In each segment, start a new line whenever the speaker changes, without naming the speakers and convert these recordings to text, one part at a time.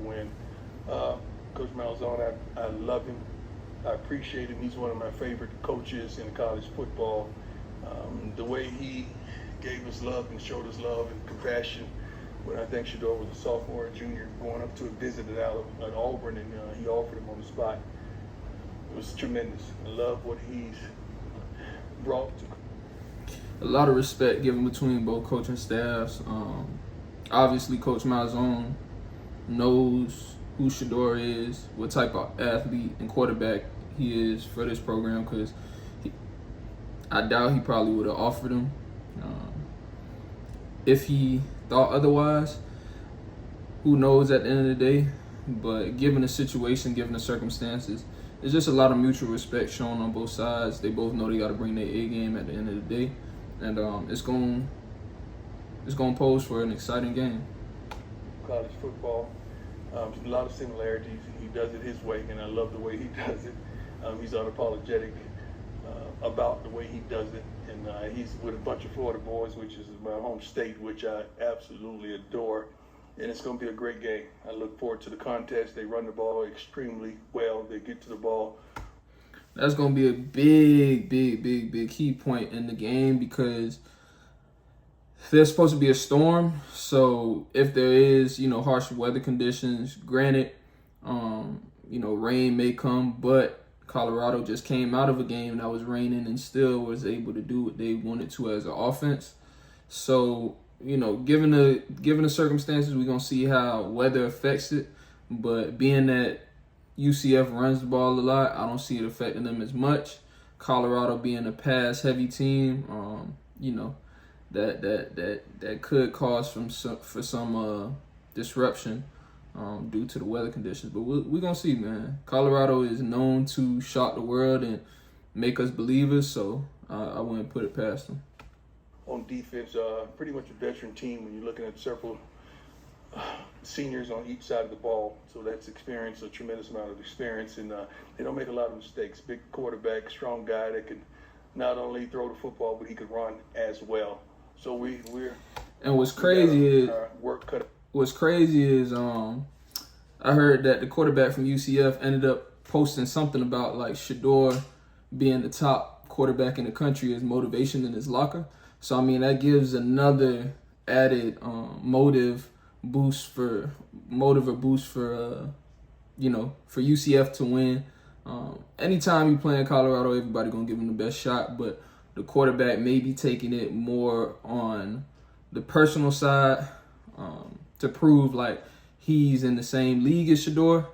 win. Coach Malzahn, I love him. I appreciate him. He's one of my favorite coaches in college football. The way he gave us love and showed us love and compassion when I think Shador was a sophomore or junior, going up to a visit at Auburn, and he offered him on the spot. It was tremendous. I love what he's brought to.
A lot of respect given between both coaching staffs. Obviously, Coach Malzahn knows who Shador is, what type of athlete and quarterback he is for this program, because I doubt he probably would have offered him if he thought otherwise. Who knows at the end of the day? But given the situation, given the circumstances, there's just a lot of mutual respect shown on both sides. They both know they got to bring their A game at the end of the day, and it's going to pose for an exciting game.
College football, a lot of similarities. He does it his way, and I love the way he does it. He's unapologetic about the way he does it, and he's with a bunch of Florida boys, which is my home state, which I absolutely adore. And it's going to be a great game. I look forward to the contest. They run the ball extremely well. They get to the ball.
That's going to be a big key point in the game, because there's supposed to be a storm. So if there is, harsh weather conditions, granted, rain may come, but Colorado just came out of a game that was raining and still was able to do what they wanted to as an offense. So, given the circumstances, we're going to see how weather affects it. But being that UCF runs the ball a lot, I don't see it affecting them as much. Colorado being a pass-heavy team, that could cause for some disruption due to the weather conditions. But we're going to see, man. Colorado is known to shock the world and make us believers, so I wouldn't put it past them.
On defense, pretty much a veteran team when you're looking at several seniors on each side of the ball. So that's experience, a tremendous amount of experience, and they don't make a lot of mistakes. Big quarterback, strong guy that can not only throw the football, but he could run as well. So we're
and what's crazy is
work cut.
What's crazy is I heard that the quarterback from UCF ended up posting something about like Shador being the top quarterback in the country as motivation in his locker. So I mean that gives another added motive boost for UCF to win. Anytime you play in Colorado, everybody gonna give him the best shot, but the quarterback may be taking it more on the personal side to prove like he's in the same league as Shador.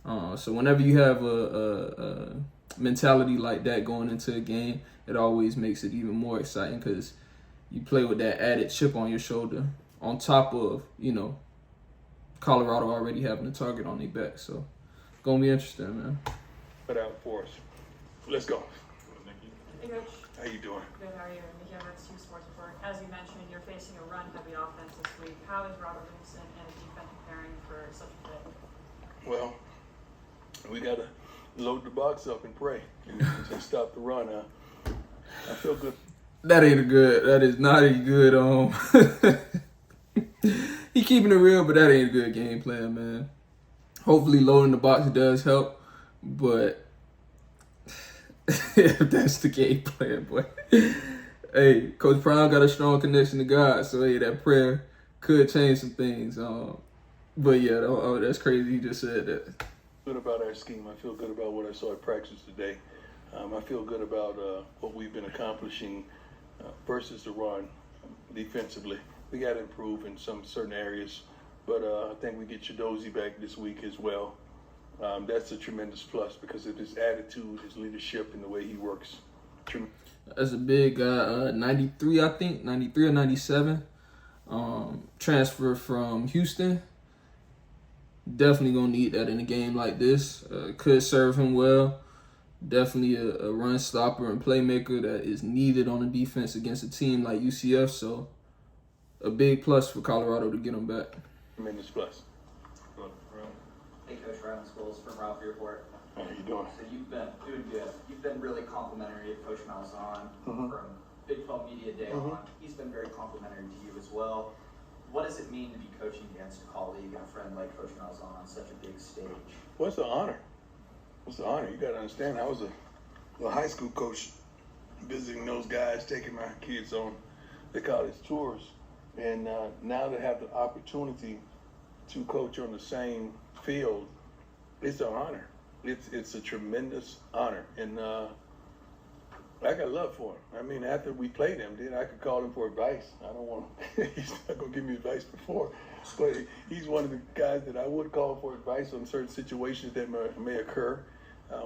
So whenever you have a mentality like that going into a game, it always makes it even more exciting because you play with that added chip on your shoulder on top of, Colorado already having a target on their back. So it's going to be interesting, man.
Put out for us. Let's go.
Hey, Coach.
How you doing?
Good, how are you? Mickey Everett's 2 Sports Report. As you mentioned, you're facing a run-heavy offense this week. How is Robert Vincent and his defense preparing for such a fit?
Well, we got to load the box up and pray and just stop the run. I feel good.
That is not a good, he keeping it real, but that ain't a good game plan, man. Hopefully loading the box does help, but if that's the game plan, boy. Hey, Coach Prime got a strong connection to God, so hey, that prayer could change some things. But yeah, that's crazy. He just said that.
Good about our scheme. I feel good about what I saw at practice today. I feel good about what we've been accomplishing versus the run defensively. We got to improve in some certain areas, but I think we get Chidozie back this week as well. That's a tremendous plus because of his attitude, his leadership, and the way he works.
That's a big guy, 93, I think, 93 or 97. Transfer from Houston. Definitely going to need that in a game like this. Could serve him well. Definitely a run stopper and playmaker that is needed on the defense against a team like UCF. So a big plus for Colorado to get him back.
Tremendous plus.
Hey, Coach, Ryan Scholes from Ralph Report.
How you doing?
So you've been doing good. You've been really complimentary of Coach Malzahn from Big 12 Media Day on. He's been very complimentary to you as well. what does it mean to be coaching against a colleague and a friend like Coach Malzahn on such a big stage?
Well, it's an honor. It's an honor. You got to understand, I was a high school coach visiting those guys, taking my kids on the college tours. And now to have the opportunity to coach on the same field, it's an honor. It's a tremendous honor. And I got love for him. I mean, after we played him, then I could call him for advice. I don't want him. He's not going to give me advice before. But he's one of the guys that I would call for advice on certain situations that may occur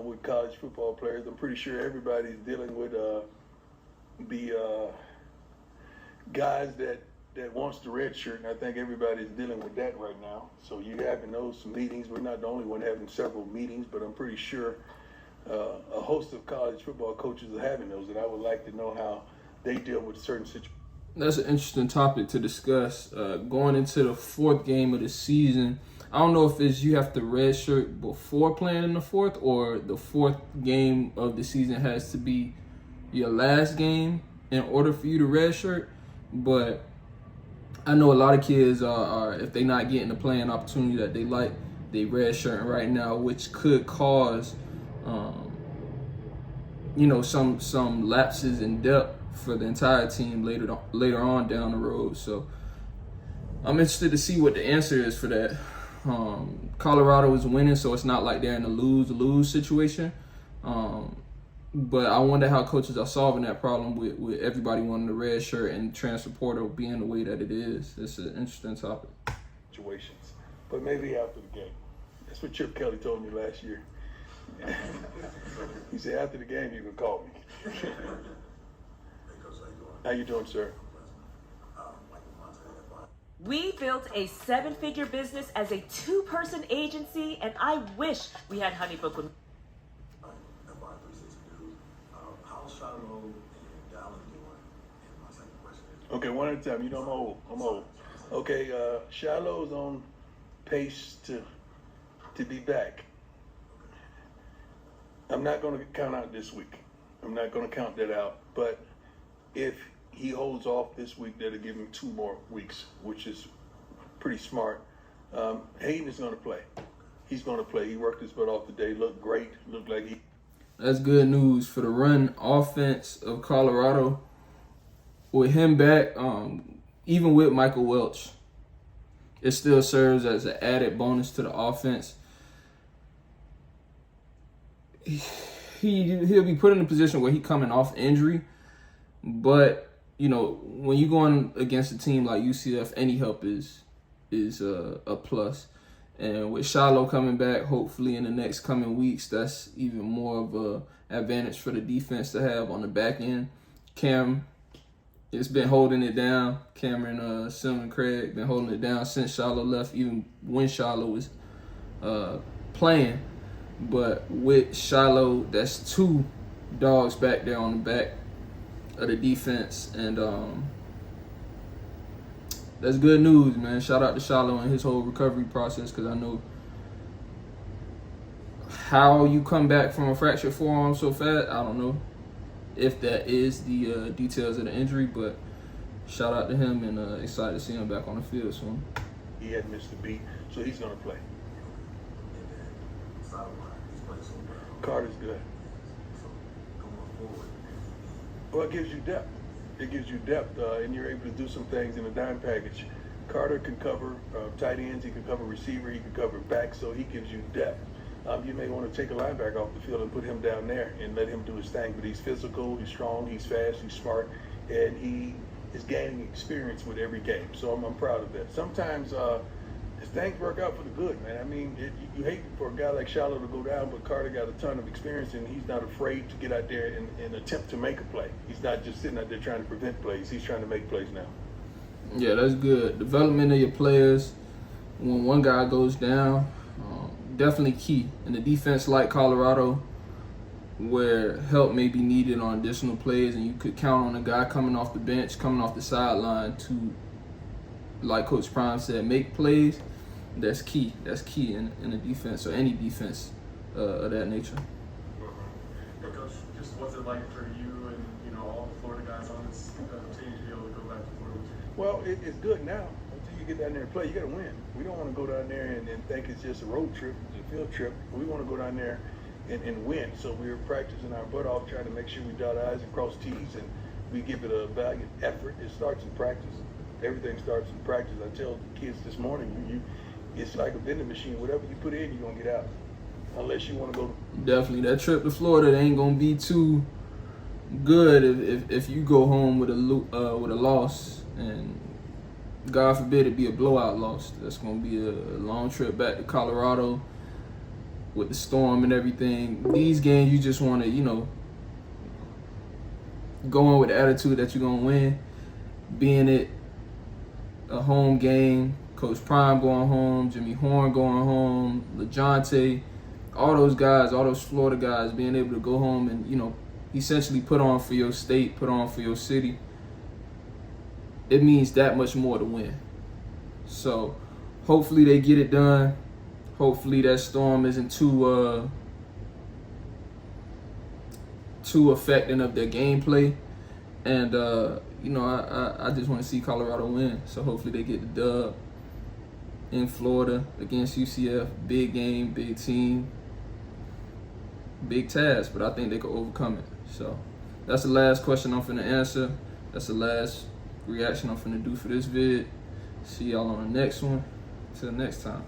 with college football players. I'm pretty sure everybody's dealing with the guys that wants the red shirt, and I think everybody's dealing with that right now. So you're having those meetings. We're not the only one having several meetings, but I'm pretty sure a host of college football coaches are having those, and I would like to know how they deal with certain situations.
That's an interesting topic to discuss. Going into the fourth game of the season, I don't know if it's you have to redshirt before playing in the fourth, or the fourth game of the season has to be your last game in order for you to redshirt. But I know a lot of kids are if they're not getting the playing opportunity that they like, they redshirting right now, which could cause some lapses in depth for the entire team later on down the road. So I'm interested to see what the answer is for that. Colorado is winning, so it's not like they're in a lose situation. But I wonder how coaches are solving that problem with everybody wanting the red shirt and transfer portal being the way that it is. It's an interesting topic.
Situations, but maybe after the game. That's what Chip Kelly told me last year. He said, after the game, you can call me. How you doing, sir?
We built a 7-figure business as a 2-person agency, and I wish we had Honeybook with.
How's Shiloh and Dallin doing? And my second question is,
Okay, one at a time. You know I'm old. Okay, Shiloh's on pace to be back. I'm not going to count out this week. I'm not going to count that out. But if he holds off this week, that'll give him 2 more weeks, which is pretty smart. Hayden is going to play. He's going to play. He worked his butt off today. Looked great. Looked like he.
That's good news for the run offense of Colorado. With him back, even with Michael Welch, it still serves as an added bonus to the offense. He'll be put in a position where he's coming off injury, but when you're going against a team like UCF, any help is a plus. And with Shiloh coming back, hopefully in the next coming weeks, that's even more of a advantage for the defense to have on the back end. Cam, it's been holding it down. Cameron Silman Craig been holding it down since Shiloh left, even when Shiloh was playing. But with Shiloh, that's 2 dogs back there on the back of the defense, and that's good news, man. Shout out to Shiloh and his whole recovery process, because I know how you come back from a fractured forearm so fast. I don't know if that is the details of the injury, but shout out to him, and excited to see him back on the field soon.
He had missed a beat, so he's going to play.
and then sideline, he's playing so well.
Carter's good.
So going forward,
Well, it gives you depth. It gives you depth, and you're able to do some things in a dime package. Carter can cover tight ends. He can cover receiver. He can cover back, so he gives you depth. You may want to take a linebacker off the field and put him down there and let him do his thing. But he's physical, he's strong, he's fast, he's smart, and he is gaining experience with every game. So I'm proud of that. Sometimes things work out for the good, man. I mean, you hate for a guy like Shiloh to go down, but Carter got a ton of experience, and he's not afraid to get out there and attempt to make a play. He's not just sitting out there trying to prevent plays. He's trying to make plays now.
Yeah, that's good. Development of your players when one guy goes down, definitely key. In the defense like Colorado, where help may be needed on additional plays, and you could count on a guy coming off the bench, coming off the sideline to, like Coach Prime said, make plays. That's key. That's key in a defense, or any defense of that nature.
Hey, Coach, just what's it like for you and all the Florida guys on this team to be able to go back to Florida?
Well, it's good now until you get down there and play, you got to win. We don't want to go down there and think it's just a road trip, it's a field trip. We want to go down there and win. So we were practicing our butt off, trying to make sure we dot I's and cross T's, and we give it a valiant effort. It starts in practice. Everything starts in practice. I tell the kids this morning, it's like a vending machine. Whatever you put in, you're going to get out. Unless you want to go.
Definitely. That trip to Florida ain't going to be too good if you go home with a loss, and God forbid it be a blowout loss. That's going to be a long trip back to Colorado with the storm and everything. These games, you just want to, go in with the attitude that you're going to win. Being it a home game, Coach Prime going home, Jimmy Horn going home, LeJontay, all those guys, all those Florida guys being able to go home and, essentially put on for your state, put on for your city. It means that much more to win. So hopefully they get it done. Hopefully that storm isn't too affecting of their gameplay. And I just want to see Colorado win. So hopefully they get the dub in Florida against UCF. Big game, big team, big task, but I think they could overcome it. So that's the last question I'm finna answer. That's the last reaction I'm finna do for this vid. See y'all on the next one. Till next time.